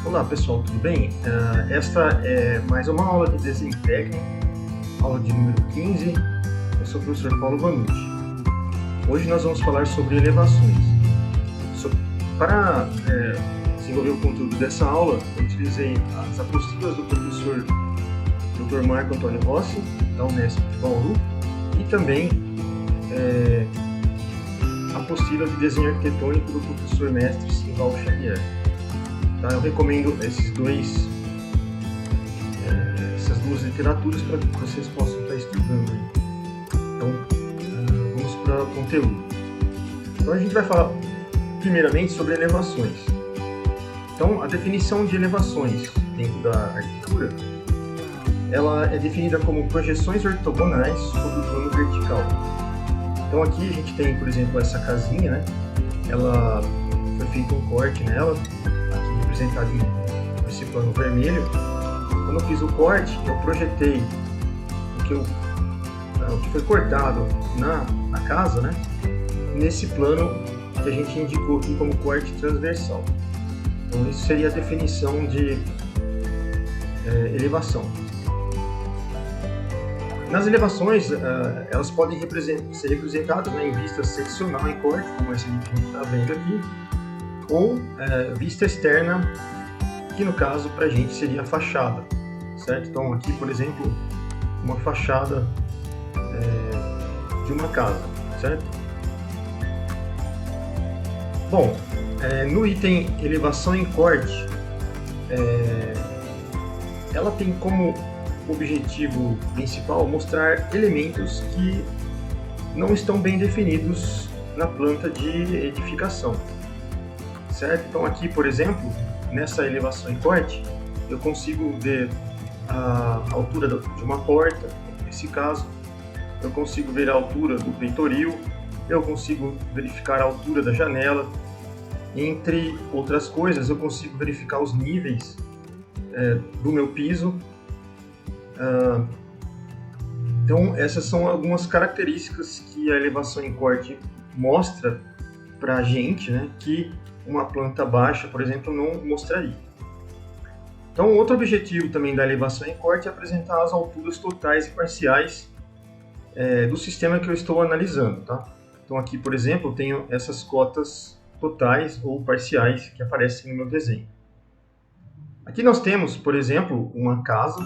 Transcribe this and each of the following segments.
Olá pessoal, tudo bem? Esta é mais uma aula de desenho técnico, aula de número 15. Eu sou o professor Paulo Vanucci. Hoje nós vamos falar sobre elevações. Para desenvolver o conteúdo dessa aula, eu utilizei as apostilas do professor Dr. Marco Antônio Rossi, da Unesp de Bauru, e também a apostila de desenho arquitetônico do professor mestre Simval Xavier. Tá? Eu recomendo essas duas literaturas para que vocês possam estar estudando. Então, vamos para o conteúdo. Então, a gente vai falar primeiramente sobre elevações. Então, a definição de elevações dentro da arquitetura, ela é definida como projeções ortogonais sobre o plano vertical. Então, aqui a gente tem, por exemplo, essa casinha, né? Ela foi feito um corte nela, representado nesse plano vermelho. Quando eu fiz o corte, eu projetei o que foi cortado na casa, né? Nesse plano que a gente indicou aqui como corte transversal. Então, isso seria a definição de elevação. Nas elevações, elas podem ser representadas em vista seccional em corte, como essa que a gente está vendo aqui, ou vista externa, que no caso para a gente seria a fachada, certo? Então aqui, por exemplo, uma fachada de uma casa, certo? Bom, no item elevação em corte, ela tem como objetivo principal mostrar elementos que não estão bem definidos na planta de edificação. Certo? Então aqui, por exemplo, nessa elevação em corte, eu consigo ver a altura de uma porta, nesse caso, eu consigo ver a altura do peitoril, eu consigo verificar a altura da janela, entre outras coisas, eu consigo verificar os níveis do meu piso. Então essas são algumas características que a elevação em corte mostra para a gente, né, que uma planta baixa, por exemplo, não mostraria. Então, outro objetivo também da elevação em corte é apresentar as alturas totais e parciais do sistema que eu estou analisando. Tá? Então, aqui, por exemplo, eu tenho essas cotas totais ou parciais que aparecem no meu desenho. Aqui nós temos, por exemplo, uma casa.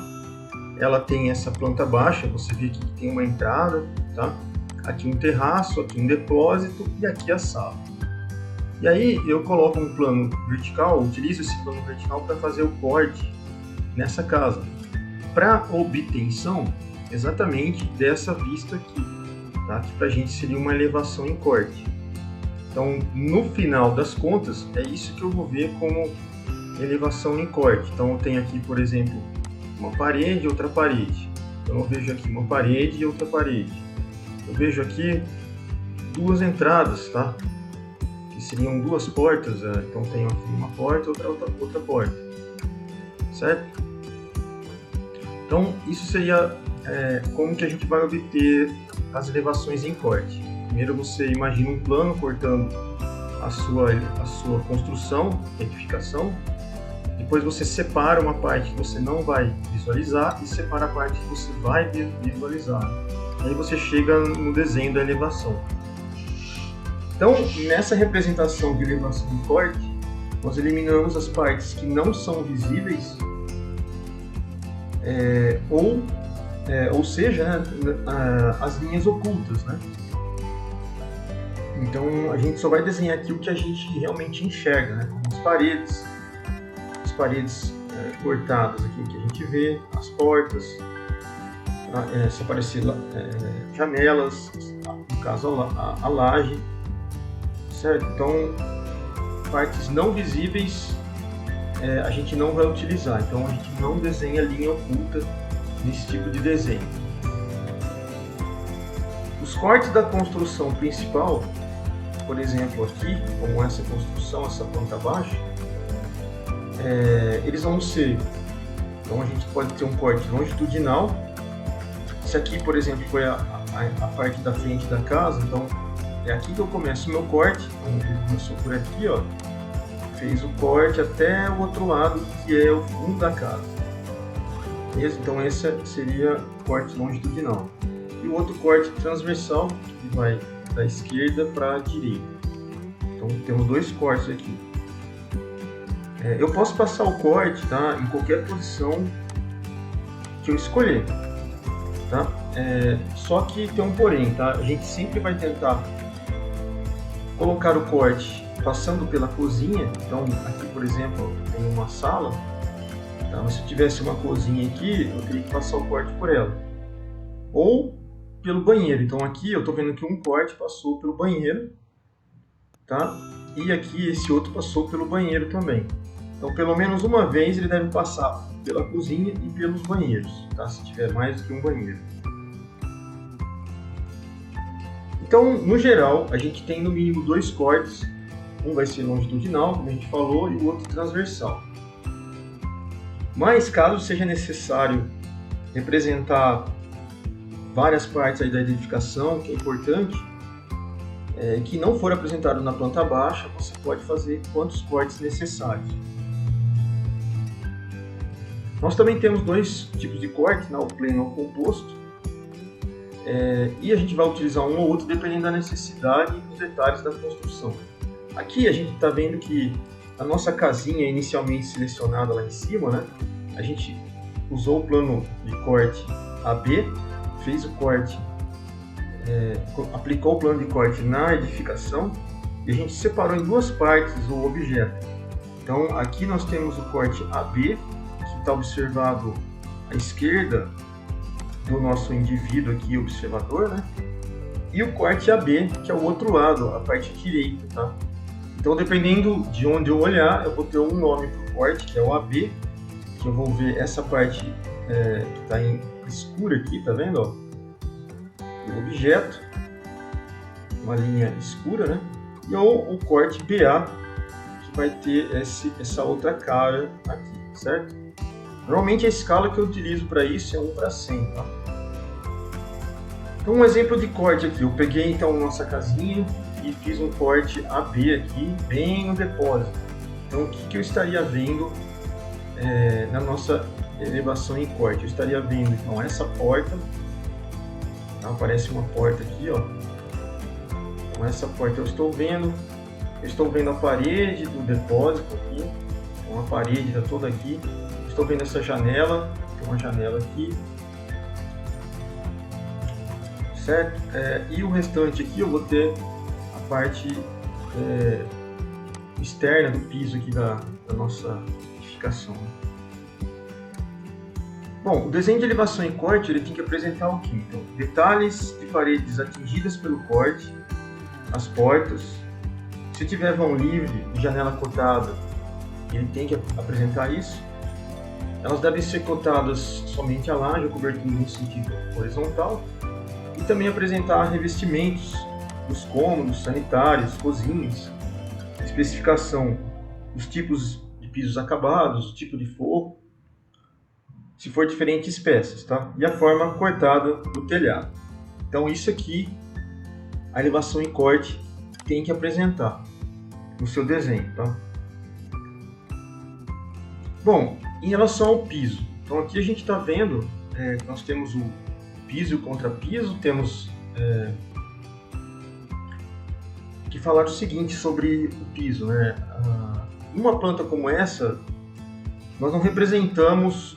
Ela tem essa planta baixa, você vê que tem uma entrada, tá? Aqui um terraço, aqui um depósito e aqui a sala. E aí eu coloco um plano vertical, utilizo esse plano vertical para fazer o corte nessa casa, para obtenção exatamente dessa vista aqui, tá? Que para a gente seria uma elevação em corte. Então, no final das contas, é isso que eu vou ver como elevação em corte. Então, eu tenho aqui, por exemplo, uma parede e outra parede. Então, eu vejo aqui uma parede e outra parede. Eu vejo aqui duas entradas, tá? Que seriam duas portas, então tenho aqui uma porta, outra porta, certo? Então isso seria como que a gente vai obter as elevações em corte. Primeiro você imagina um plano cortando a sua construção, edificação. Depois você separa uma parte que você não vai visualizar e separa a parte que você vai visualizar. Aí você chega no desenho da elevação. Então, nessa representação de elevação em corte, nós eliminamos as partes que não são visíveis, ou seja, né, as linhas ocultas, né? Então, a gente só vai desenhar aqui o que a gente realmente enxerga, né? Como as paredes cortadas aqui que a gente vê, as portas, se aparecer janelas, no caso a laje. Certo? Então, partes não visíveis a gente não vai utilizar. Então, a gente não desenha linha oculta nesse tipo de desenho. Os cortes da construção principal, por exemplo, aqui, como essa construção, essa planta baixa, eles vão ser... Então, a gente pode ter um corte longitudinal. Esse aqui, por exemplo, foi a parte da frente da casa. Então, é aqui que eu começo o meu corte. Então, ele começou por aqui, ó. fez o corte até o outro lado, que é o fundo da casa. Então esse seria o corte longitudinal. E o outro corte transversal, que vai da esquerda para a direita. Então temos dois cortes aqui. Eu posso passar o corte, tá, em qualquer posição que eu escolher. Tá? Só que tem um porém, tá? A gente sempre vai tentar colocar o corte passando pela cozinha. Então aqui, por exemplo, tem uma sala. Tá? Mas se eu tivesse uma cozinha aqui, eu teria que passar o corte por ela. Ou pelo banheiro. Então aqui eu estou vendo que um corte passou pelo banheiro, tá? E aqui esse outro passou pelo banheiro também. Então pelo menos uma vez ele deve passar pela cozinha e pelos banheiros, tá? Se tiver mais do que um banheiro. Então, no geral, a gente tem no mínimo dois cortes. Um vai ser longitudinal, como a gente falou, e o outro transversal. Mas caso seja necessário representar várias partes aí da edificação, que é importante, que não for apresentado na planta baixa, você pode fazer quantos cortes necessários. Nós também temos dois tipos de corte, o plano e o composto, e a gente vai utilizar um ou outro dependendo da necessidade e dos detalhes da construção. Aqui a gente está vendo que a nossa casinha inicialmente selecionada lá em cima, né, a gente usou o plano de corte AB, fez o corte, aplicou o plano de corte na edificação e a gente separou em duas partes o objeto. Então aqui nós temos o corte AB, que está observado à esquerda do nosso indivíduo aqui, observador, né? E o corte AB, que é o outro lado, a parte direita, tá? Então dependendo de onde eu olhar, eu vou ter um nome para o corte, que é o AB, que eu vou ver essa parte que está em escura aqui, tá vendo? Ó? O objeto, uma linha escura, né? E o corte BA, que vai ter essa outra cara aqui, certo? Normalmente a escala que eu utilizo para isso é 1:100, tá? Então um exemplo de corte aqui, eu peguei então nossa casinha e fiz um corte AB aqui, bem no depósito. Então o que eu estaria vendo na nossa elevação em corte? Eu estaria vendo então essa porta, tá? Aparece uma porta aqui, ó. Então essa porta eu estou vendo a parede do depósito aqui, então a parede está toda aqui. Estou vendo essa janela, tem uma janela aqui, certo? E o restante aqui eu vou ter a parte externa do piso aqui da nossa edificação. Bom, o desenho de elevação em corte ele tem que apresentar o quê? Então, detalhes de paredes atingidas pelo corte, as portas. Se tiver vão livre e janela cotada, ele tem que apresentar isso. Elas devem ser cotadas somente a laje ou cobertura no sentido horizontal e também apresentar revestimentos dos cômodos, sanitários, cozinhas, especificação dos tipos de pisos acabados, o tipo de forro, se for diferentes peças, tá? E a forma cortada do telhado. Então isso aqui, a elevação em corte tem que apresentar no seu desenho, tá? Bom, em relação ao piso, então aqui a gente está vendo, nós temos o piso e o contrapiso, temos que falar o seguinte sobre o piso, né? Uma planta como essa, nós não representamos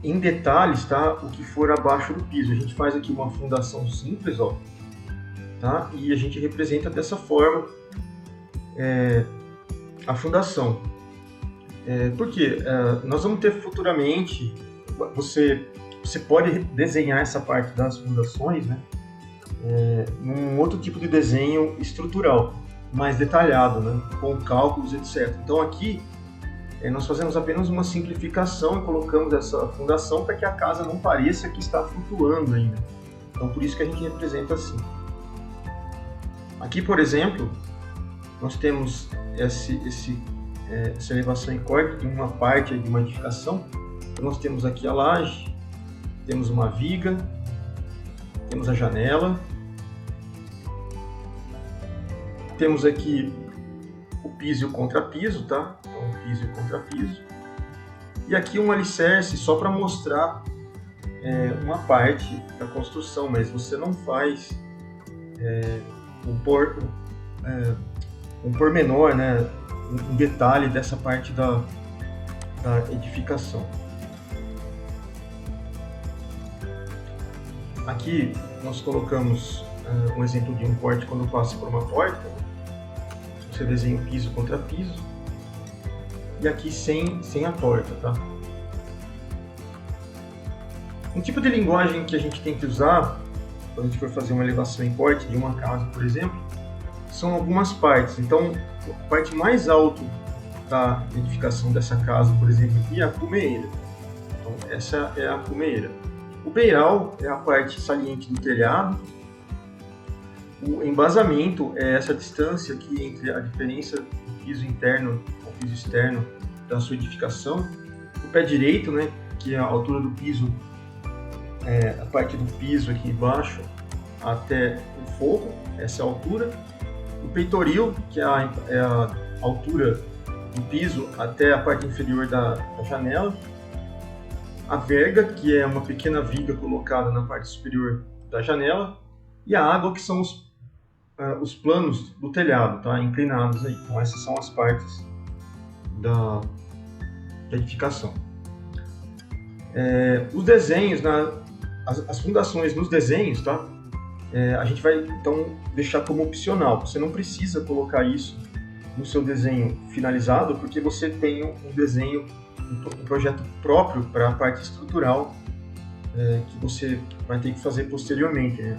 em detalhes, tá? O que for abaixo do piso. A gente faz aqui uma fundação simples, ó, tá? E a gente representa dessa forma a fundação. Porque nós vamos ter futuramente, você pode desenhar essa parte das fundações, né, num outro tipo de desenho estrutural, mais detalhado, né, com cálculos, etc. Então aqui nós fazemos apenas uma simplificação e colocamos essa fundação para que a casa não pareça que está flutuando ainda. Então por isso que a gente representa assim. Aqui, por exemplo, nós temos essa elevação em corte em uma parte de uma edificação. Então, nós temos aqui a laje, temos uma viga, temos a janela, temos aqui o piso e o contrapiso, tá? Então, o piso e o contrapiso. E aqui um alicerce só para mostrar uma parte da construção, mas você não faz um pormenor, né? Um detalhe dessa parte da edificação. Aqui nós colocamos um exemplo de um corte quando passa por uma porta. Você desenha o piso contra piso. E aqui sem a porta, tá? Um tipo de linguagem que a gente tem que usar quando a gente for fazer uma elevação em corte de uma casa, por exemplo, são algumas partes. Então, a parte mais alta da edificação dessa casa, por exemplo, aqui é a cumeira. Então, essa é a cumeira. O beiral é a parte saliente do telhado. O embasamento é essa distância aqui entre a diferença do piso interno ao piso externo da sua edificação. O pé direito, né, que é a altura do piso, a parte do piso aqui embaixo até o forro, essa é a altura. O peitoril, que é a altura do piso até a parte inferior da janela. A verga, que é uma pequena viga colocada na parte superior da janela. E a água, que são os planos do telhado, tá? Inclinados aí. Então essas são as partes da edificação. Os desenhos, as fundações nos desenhos, tá? A gente vai então deixar como opcional. Você não precisa colocar isso no seu desenho finalizado, porque você tem um desenho, um projeto próprio para a parte estrutural que você vai ter que fazer posteriormente, né?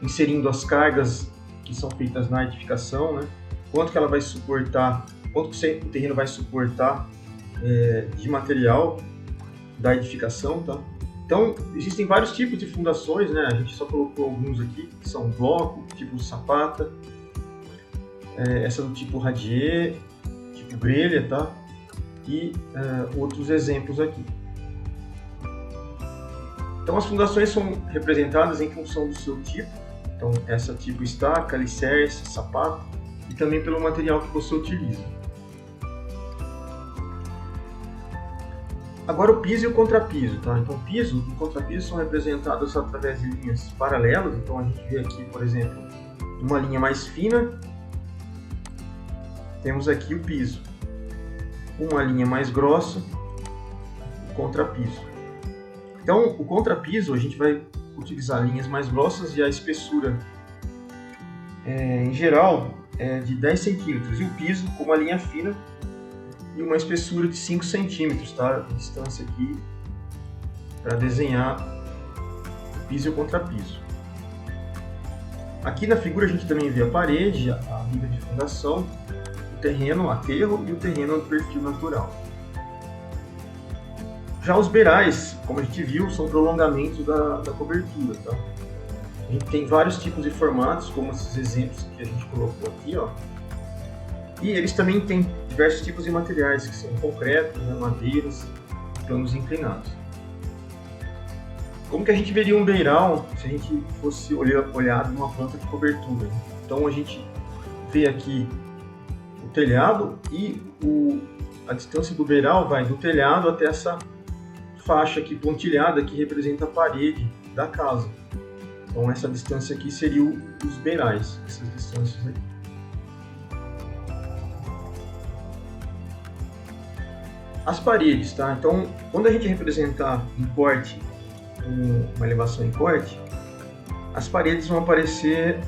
Inserindo as cargas que são feitas na edificação, né? Quanto que ela vai suportar, quanto que o terreno vai suportar de material da edificação, tá? Então, existem vários tipos de fundações, né? A gente só colocou alguns aqui, que são bloco, tipo sapata, essa do tipo radier, tipo grelha, tá? E outros exemplos aqui. Então, as fundações são representadas em função do seu tipo. Então, essa tipo estaca, alicerce, sapato, e também pelo material que você utiliza. Agora o piso e o contrapiso, tá? Então o piso e o contrapiso são representados através de linhas paralelas. Então a gente vê aqui, por exemplo, uma linha mais fina, temos aqui o piso. Uma linha mais grossa, o contrapiso. Então o contrapiso a gente vai utilizar linhas mais grossas e a espessura em geral é de 10 centímetros. E o piso com uma linha fina e uma espessura de 5 centímetros, tá? A distância aqui para desenhar o piso e o contrapiso. Aqui na figura a gente também vê a parede, a viga de fundação, o terreno aterro e o terreno de perfil natural. Já os beirais, como a gente viu, são prolongamentos da cobertura, tá? A gente tem vários tipos de formatos, como esses exemplos que a gente colocou aqui, ó. E eles também têm diversos tipos de materiais, que são concreto, né, madeiras, planos inclinados. Como que a gente veria um beiral se a gente fosse olhado numa planta de cobertura? Então a gente vê aqui o telhado e a distância do beiral vai do telhado até essa faixa aqui pontilhada que representa a parede da casa. Então essa distância aqui seria os beirais, essas distâncias aqui. As paredes, tá? Então, quando a gente representar em corte, uma elevação em corte, as paredes vão aparecer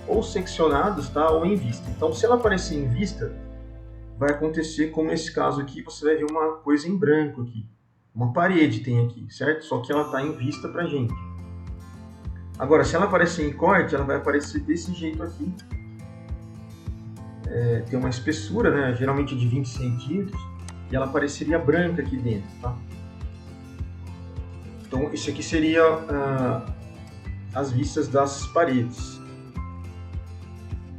ou seccionadas, tá? Ou em vista. Então, se ela aparecer em vista, vai acontecer como nesse caso aqui, você vai ver uma coisa em branco aqui. Uma parede tem aqui, certo? Só que ela está em vista pra gente. Agora, se ela aparecer em corte, ela vai aparecer desse jeito aqui. Tem uma espessura, né? Geralmente de 20 centímetros. E ela apareceria branca aqui dentro, tá? Então, isso aqui seria as vistas das paredes.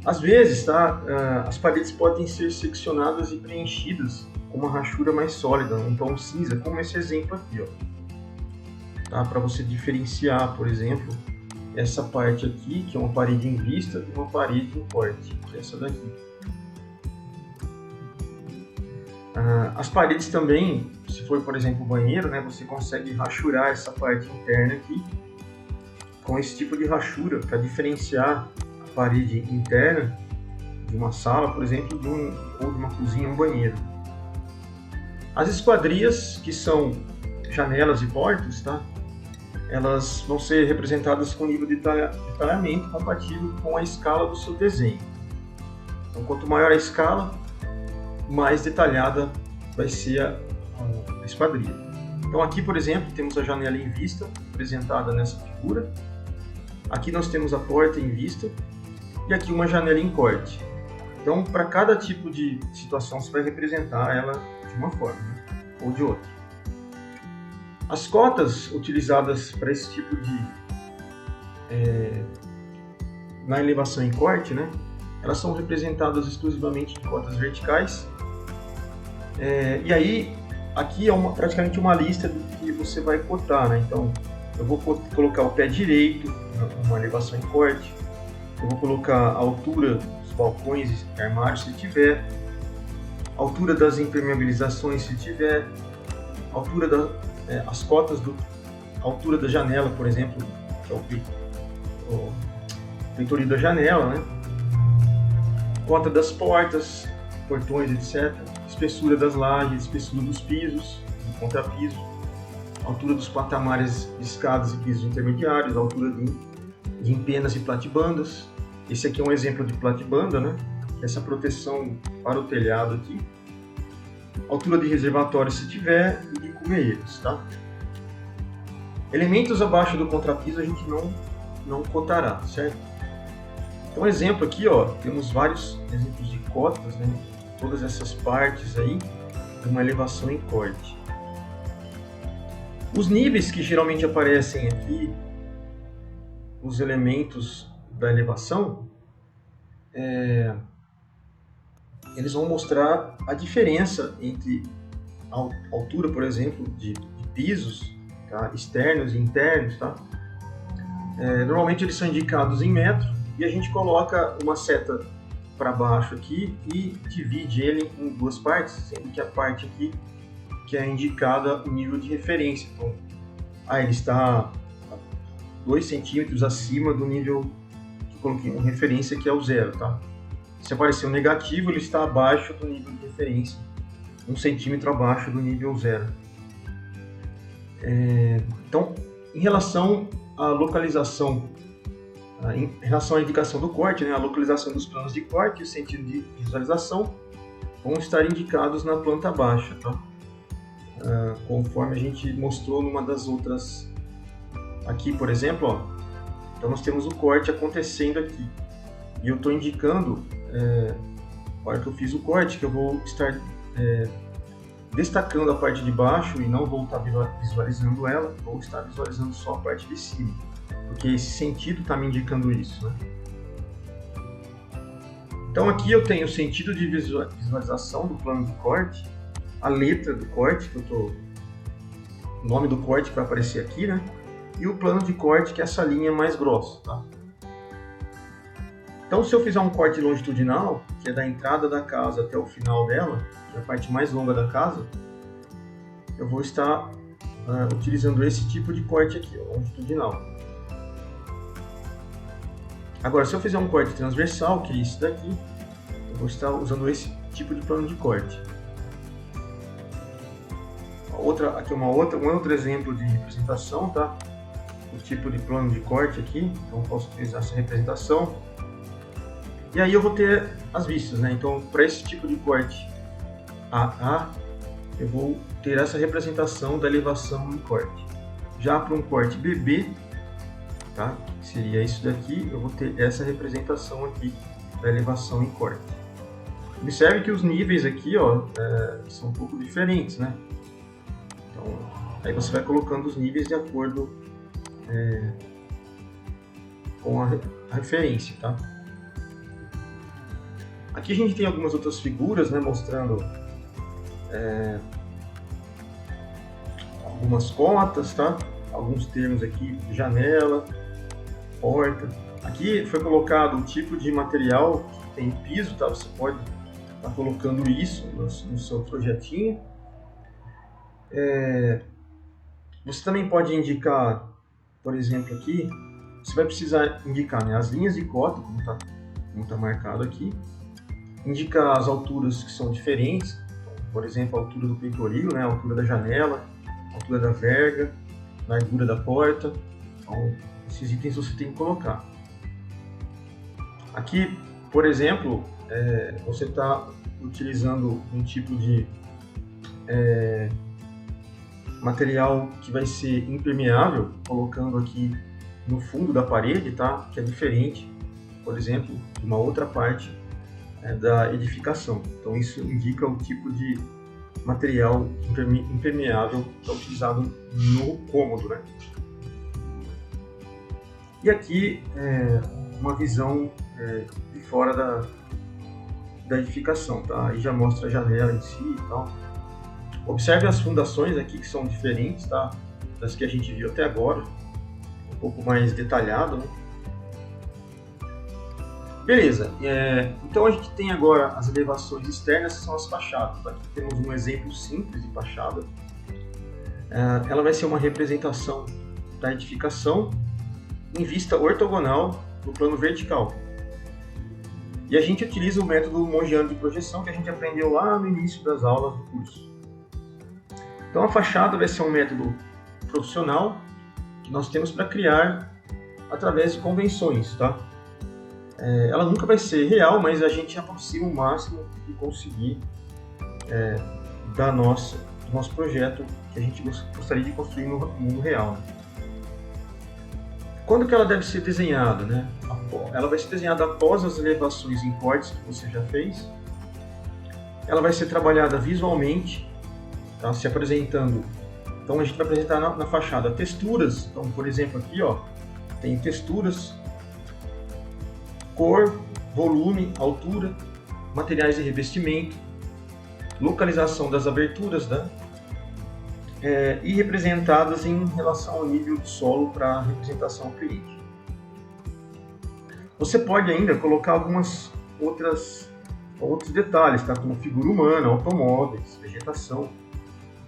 Às vezes, tá? As paredes podem ser seccionadas e preenchidas com uma rachura mais sólida, um tom cinza, como esse exemplo aqui, ó. Tá? Para você diferenciar, por exemplo, essa parte aqui, que é uma parede em vista, e uma parede em corte, que é essa daqui. As paredes também, se for, por exemplo, o banheiro, né, você consegue rachurar essa parte interna aqui com esse tipo de rachura para diferenciar a parede interna de uma sala, por exemplo, ou de uma cozinha, um banheiro. As esquadrias, que são janelas e portas, tá? Elas vão ser representadas com nível de detalhamento compatível com a escala do seu desenho. Então, quanto maior a escala, mais detalhada vai ser a esquadria. Então aqui, por exemplo, temos a janela em vista, representada nessa figura. Aqui nós temos a porta em vista e aqui uma janela em corte. Então, para cada tipo de situação, você vai representar ela de uma forma, né? Ou de outra. As cotas utilizadas para esse tipo de... na elevação em corte, né? Elas são representadas exclusivamente em cotas verticais. E aí, aqui é praticamente uma lista do que você vai cotar, né? Então, eu vou colocar o pé direito numa elevação em corte. Eu vou colocar a altura dos balcões e armários, se tiver. A altura das impermeabilizações, se tiver. A altura as cotas a altura da janela, por exemplo, que é o peitoril da janela, né? Cota das portas, portões, etc. Espessura das lajes, espessura dos pisos, do contrapiso, altura dos patamares de escadas e pisos intermediários, altura de empenas e platibandas. Esse aqui é um exemplo de platibanda, né? Essa proteção para o telhado aqui. Altura de reservatório, se tiver, e de cumeiros, tá? Elementos abaixo do contrapiso a gente não cotará, certo? Então, exemplo aqui, ó, temos vários exemplos de cotas, né? Todas essas partes aí de uma elevação em corte. Os níveis que geralmente aparecem aqui, os elementos da elevação, eles vão mostrar a diferença entre a altura, por exemplo, de pisos, tá? Externos e internos, tá? Normalmente eles são indicados em metro e a gente coloca uma seta para baixo aqui e divide ele em duas partes, sendo que a parte aqui que é indicada o nível de referência. Então, ele está 2 centímetros acima do nível que eu coloquei uma referência, que é o 0, tá? Se aparecer um negativo, ele está abaixo do nível de referência, 1 centímetro abaixo do nível 0. Então, em relação à localização, em relação à indicação do corte, né, a localização dos planos de corte e o sentido de visualização vão estar indicados na planta baixa, tá? Conforme a gente mostrou numa das outras. Aqui, por exemplo, ó, então nós temos o corte acontecendo aqui. E eu estou indicando, na hora que eu fiz o corte, que eu vou estar destacando a parte de baixo e não vou estar visualizando ela, vou estar visualizando só a parte de cima. Porque esse sentido está me indicando isso, né? Então aqui eu tenho o sentido de visualização do plano de corte, a letra do corte, o nome do corte que vai aparecer aqui, né? E o plano de corte, que é essa linha mais grossa, tá? Então, se eu fizer um corte longitudinal, que é da entrada da casa até o final dela, que é a parte mais longa da casa, eu vou estar utilizando esse tipo de corte aqui, ó, longitudinal. Agora, se eu fizer um corte transversal, que é isso daqui, eu vou estar usando esse tipo de plano de corte. Aqui um outro exemplo de representação, tá? O tipo de plano de corte aqui, então eu posso utilizar essa representação. E aí eu vou ter as vistas, né? Então, para esse tipo de corte AA, eu vou ter essa representação da elevação em corte. Já para um corte BB, tá? Que seria isso daqui, eu vou ter essa representação aqui da elevação em corte. Observe que os níveis aqui, ó, são um pouco diferentes, né? Então, aí você vai colocando os níveis de acordo com a referência, tá? Aqui a gente tem algumas outras figuras, né, mostrando algumas cotas, tá? Alguns termos aqui, janela, porta. Aqui foi colocado o tipo de material que tem piso, tá? Você pode tá colocando isso no seu projetinho. Você também pode indicar, por exemplo, aqui, você vai precisar indicar, né, as linhas de cota, como tá marcado aqui, indicar as alturas que são diferentes, por exemplo, a altura do peitoril, né, a altura da janela, a altura da verga, a largura da porta. Então, esses itens você tem que colocar. Aqui, por exemplo, você está utilizando um tipo de material que vai ser impermeável, colocando aqui no fundo da parede, tá? Que é diferente, por exemplo, de uma outra parte da edificação. Então isso indica o tipo de material impermeável que é utilizado no cômodo, né? E aqui uma visão de fora da edificação, tá? Aí já mostra a janela em si e tal. Observe as fundações aqui que são diferentes, tá? Das que a gente viu até agora, um pouco mais detalhado, né? Beleza, então a gente tem agora as elevações externas, que são as fachadas. Aqui temos um exemplo simples de fachada. Ela vai ser uma representação da edificação em vista ortogonal no plano vertical. E a gente utiliza o método Mongiano de projeção que a gente aprendeu lá no início das aulas do curso. Então a fachada vai ser um método profissional que nós temos para criar através de convenções, tá? Ela nunca vai ser real, mas a gente aproxima o máximo de conseguir do nosso projeto que a gente gostaria de construir no mundo real, né? Quando que ela deve ser desenhada, né? Ela vai ser desenhada após as elevações em cortes que você já fez. Ela vai ser trabalhada visualmente, tá? Se apresentando. Então a gente vai apresentar na fachada texturas. Então, por exemplo, aqui, ó, tem texturas, cor, volume, altura, materiais de revestimento, localização das aberturas, né? E representadas em relação ao nível de solo para representação ao cliente. Você pode ainda colocar outros detalhes, tá? Como figura humana, automóveis, vegetação.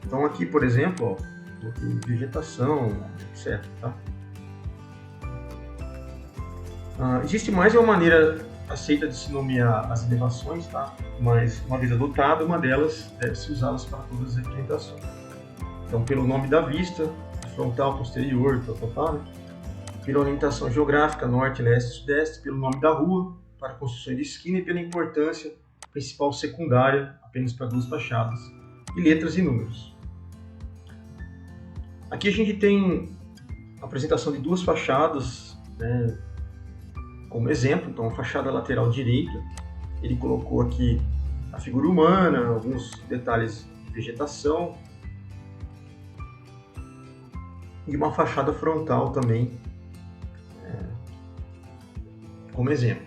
Então aqui, por exemplo, ó, vegetação, etc. Tá? Existe mais uma maneira aceita de se nomear as elevações, tá? Mas uma vez adotada, uma delas deve-se usá-las para todas as representações. Então, pelo nome da vista, frontal, posterior, né? Pela orientação geográfica, norte, leste, sudeste, pelo nome da rua, para construções de esquina e pela importância principal secundária, apenas para duas fachadas, e letras e números. Aqui a gente tem a apresentação de duas fachadas, né, como exemplo. Então, a fachada lateral direita, ele colocou aqui a figura humana, alguns detalhes de vegetação, e uma fachada frontal também, como exemplo.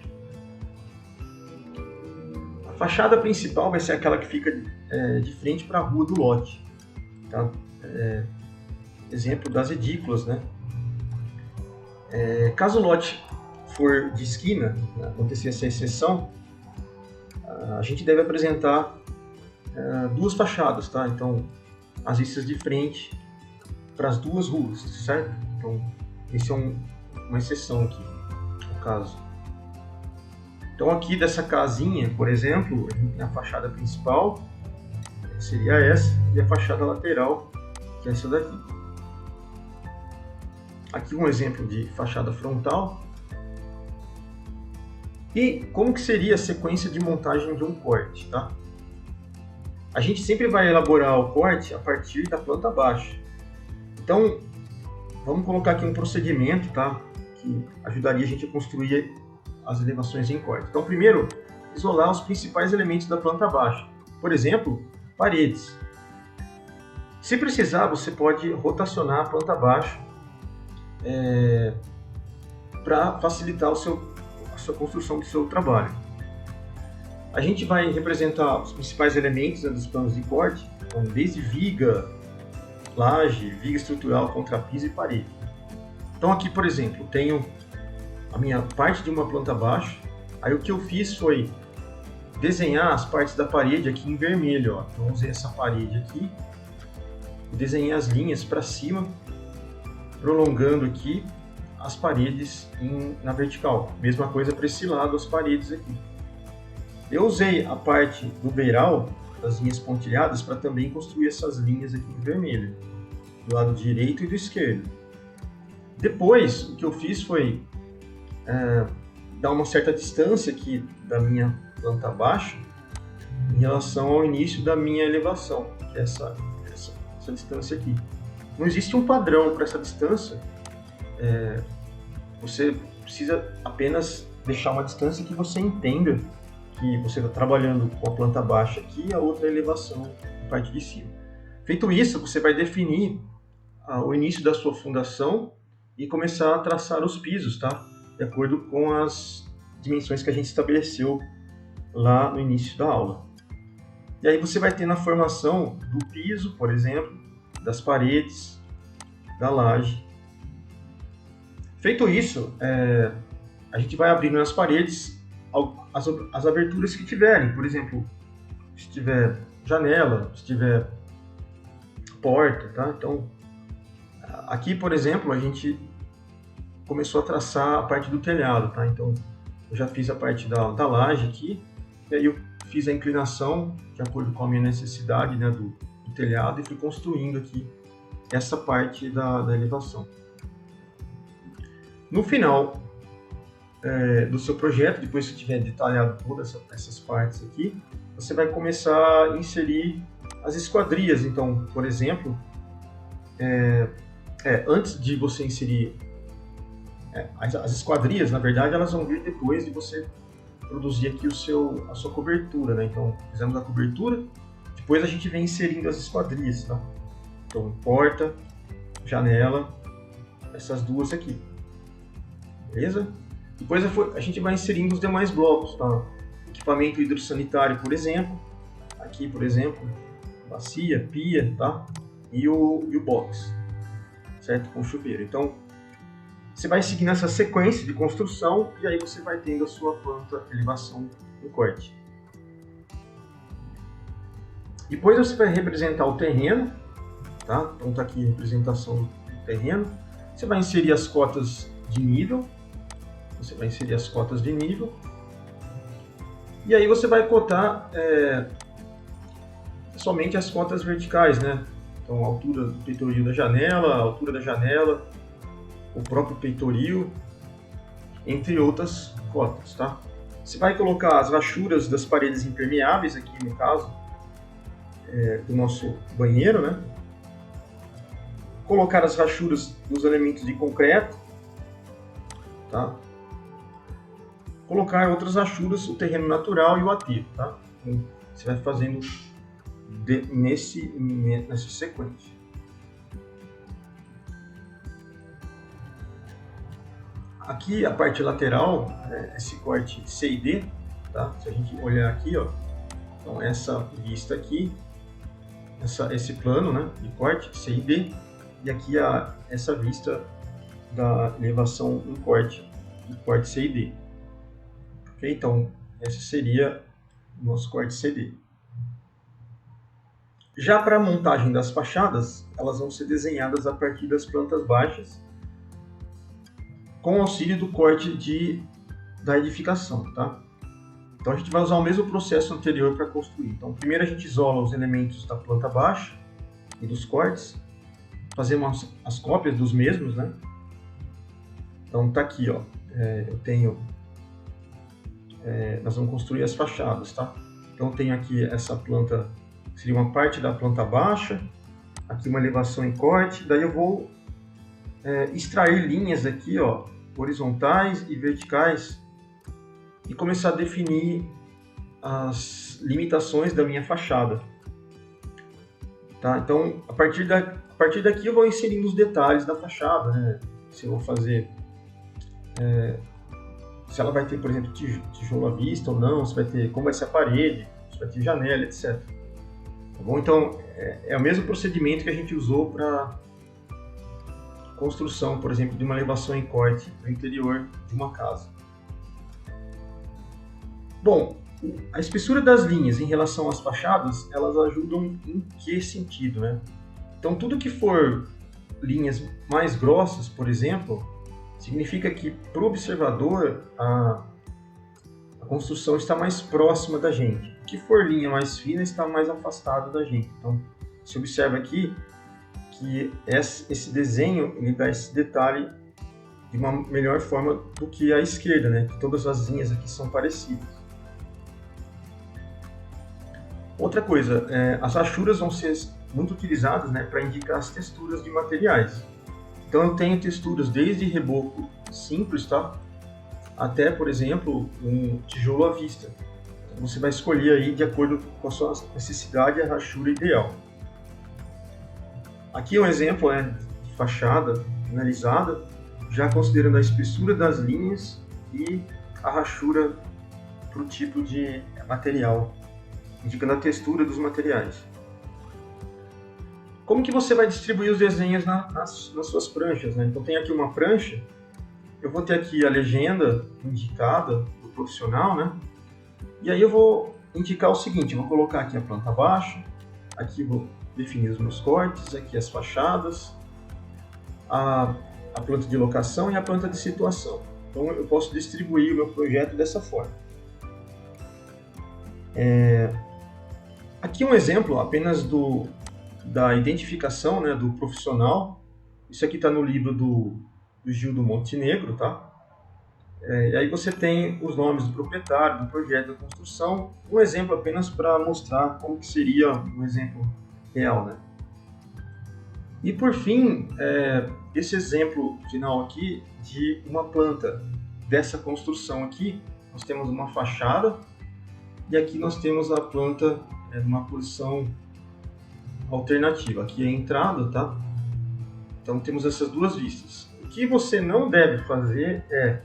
A fachada principal vai ser aquela que fica de frente para a rua do lote, tá? Exemplo das edículas, né? Caso o lote for de esquina, acontecer essa exceção, a gente deve apresentar duas fachadas, tá? Então, as vistas de frente para as duas ruas, certo? Então, esse é uma exceção aqui, no caso. Então, aqui dessa casinha, por exemplo, a gente tem a fachada principal, seria essa, e a fachada lateral, que é essa daqui. Aqui um exemplo de fachada frontal. E como que seria a sequência de montagem de um corte, tá? A gente sempre vai elaborar o corte a partir da planta baixa. Então, vamos colocar aqui um procedimento, tá? Que ajudaria a gente a construir as elevações em corte. Então, primeiro, isolar os principais elementos da planta baixa. Por exemplo, paredes. Se precisar, você pode rotacionar a planta baixa para facilitar a sua construção do seu trabalho. A gente vai representar os principais elementos, né, dos planos de corte, então, desde viga, laje, viga estrutural, contrapiso e parede. Então aqui, por exemplo, tenho a minha parte de uma planta baixa. Aí o que eu fiz foi desenhar as partes da parede aqui em vermelho, ó. Então usei essa parede aqui, desenhei as linhas para cima, prolongando aqui as paredes na vertical. Mesma coisa para esse lado, as paredes aqui. Eu usei a parte do beiral, das linhas pontilhadas, para também construir essas linhas aqui em vermelho, do lado direito e do esquerdo. Depois, o que eu fiz foi dar uma certa distância aqui da minha planta baixa em relação ao início da minha elevação, que é essa distância aqui. Não existe um padrão para essa distância, você precisa apenas deixar uma distância que você entenda que você está trabalhando com a planta baixa aqui e a outra elevação na parte de cima. Feito isso, você vai definir o início da sua fundação e começar a traçar os pisos, tá? De acordo com as dimensões que a gente estabeleceu lá no início da aula. E aí você vai ter na formação do piso, por exemplo, das paredes, da laje. Feito isso, a gente vai abrindo nas paredes as aberturas que tiverem. Por exemplo, se tiver janela, se tiver porta, tá? Então, aqui, por exemplo, a gente começou a traçar a parte do telhado, tá? Então, eu já fiz a parte da laje aqui, e aí eu fiz a inclinação de acordo com a minha necessidade, né, do telhado, e fui construindo aqui essa parte da elevação. No final do seu projeto, depois que tiver detalhado todas essas partes aqui, você vai começar a inserir as esquadrias. Então, por exemplo, antes de você inserir as esquadrias, na verdade, elas vão vir depois de você produzir aqui a sua cobertura, né? Então, fizemos a cobertura, depois a gente vem inserindo as esquadrias, tá? Então, porta, janela, essas duas aqui, beleza? Depois a gente vai inserindo os demais blocos, tá? Equipamento hidrossanitário, por exemplo, aqui, por exemplo, bacia, pia, tá? E o box, certo? Com chuveiro. Então, você vai seguindo essa sequência de construção e aí você vai tendo a sua planta elevação no corte. Depois você vai representar o terreno, tá? Então tá aqui a representação do terreno. Você vai inserir as cotas de nível. E aí você vai cotar somente as cotas verticais, né? Então a altura do peitoril da janela, a altura da janela, o próprio peitoril, entre outras cotas, tá? Você vai colocar as rachuras das paredes impermeáveis aqui no caso do nosso banheiro, né? Colocar as rachuras dos elementos de concreto, tá? Colocar outras rachuras, o terreno natural e o ativo, tá? Então, você vai fazendo nessa sequência. Aqui a parte lateral, esse corte C e D, tá? Se a gente olhar aqui, ó, então essa vista aqui, esse plano, né, de corte C e D, e aqui essa vista da elevação em corte, de corte C e D. Okay? Então, esse seria o nosso corte CD. Já para a montagem das fachadas, elas vão ser desenhadas a partir das plantas baixas, com auxílio do corte da edificação, tá? Então a gente vai usar o mesmo processo anterior para construir. Então primeiro a gente isola os elementos da planta baixa e dos cortes, fazemos as cópias dos mesmos, né? Então tá aqui, ó, eu tenho, nós vamos construir as fachadas, tá? Então eu tenho aqui essa planta, seria uma parte da planta baixa, aqui uma elevação em corte, daí eu vou extrair linhas aqui, ó, horizontais e verticais e começar a definir as limitações da minha fachada, tá? Então a partir daqui eu vou inserindo os detalhes da fachada, né? Se eu vou fazer, se ela vai ter, por exemplo, tijolo à vista ou não, se vai ter, como vai ser a parede, se vai ter janela, etc. Tá bom? Então é o mesmo procedimento que a gente usou para construção, por exemplo, de uma elevação em corte no interior de uma casa. Bom, A espessura das linhas em relação às fachadas, elas ajudam em que sentido, né? Então, tudo que for linhas mais grossas, por exemplo, significa que para o observador a construção está mais próxima da gente. O que for linha mais fina está mais afastado da gente. Então, se observa aqui que esse desenho ele dá esse detalhe de uma melhor forma do que a esquerda, né? Que todas as linhas aqui são parecidas. Outra coisa, as rachuras vão ser muito utilizadas, né, para indicar as texturas de materiais. Então eu tenho texturas desde reboco simples, tá? Até, por exemplo, um tijolo à vista. Então, você vai escolher aí de acordo com a sua necessidade a rachura ideal. Aqui é um exemplo, né, de fachada finalizada, já considerando a espessura das linhas e a rachura para o tipo de material, indicando a textura dos materiais. Como que você vai distribuir os desenhos nas suas pranchas, né? Então tem aqui uma prancha, eu vou ter aqui a legenda indicada do profissional, né? E aí eu vou indicar o seguinte, eu vou colocar aqui a planta baixa, aqui vou definir os meus cortes, aqui as fachadas, a planta de locação e a planta de situação. Então eu posso distribuir o meu projeto dessa forma. Aqui um exemplo apenas da identificação, né, do profissional. Isso aqui está no livro do Gildo Montenegro, tá? E aí você tem os nomes do proprietário, do projeto, da construção. Um exemplo apenas para mostrar como que seria um exemplo real, né? E por fim, esse exemplo final aqui de uma planta dessa construção aqui, nós temos uma fachada e aqui nós temos a planta numa posição alternativa. Aqui é a entrada, tá? Então temos essas duas vistas. O que você não deve fazer é,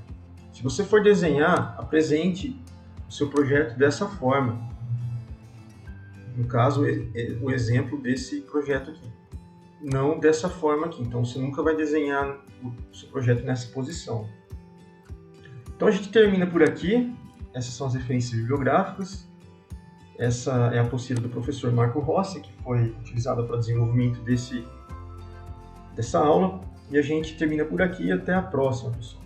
se você for desenhar, apresente o seu projeto dessa forma. No caso, o exemplo desse projeto aqui. Não dessa forma aqui. Então você nunca vai desenhar o seu projeto nessa posição. Então a gente termina por aqui. Essas são as referências bibliográficas. Essa é a apostila do professor Marco Rossi, que foi utilizada para o desenvolvimento dessa aula. E a gente termina por aqui e até a próxima, pessoal.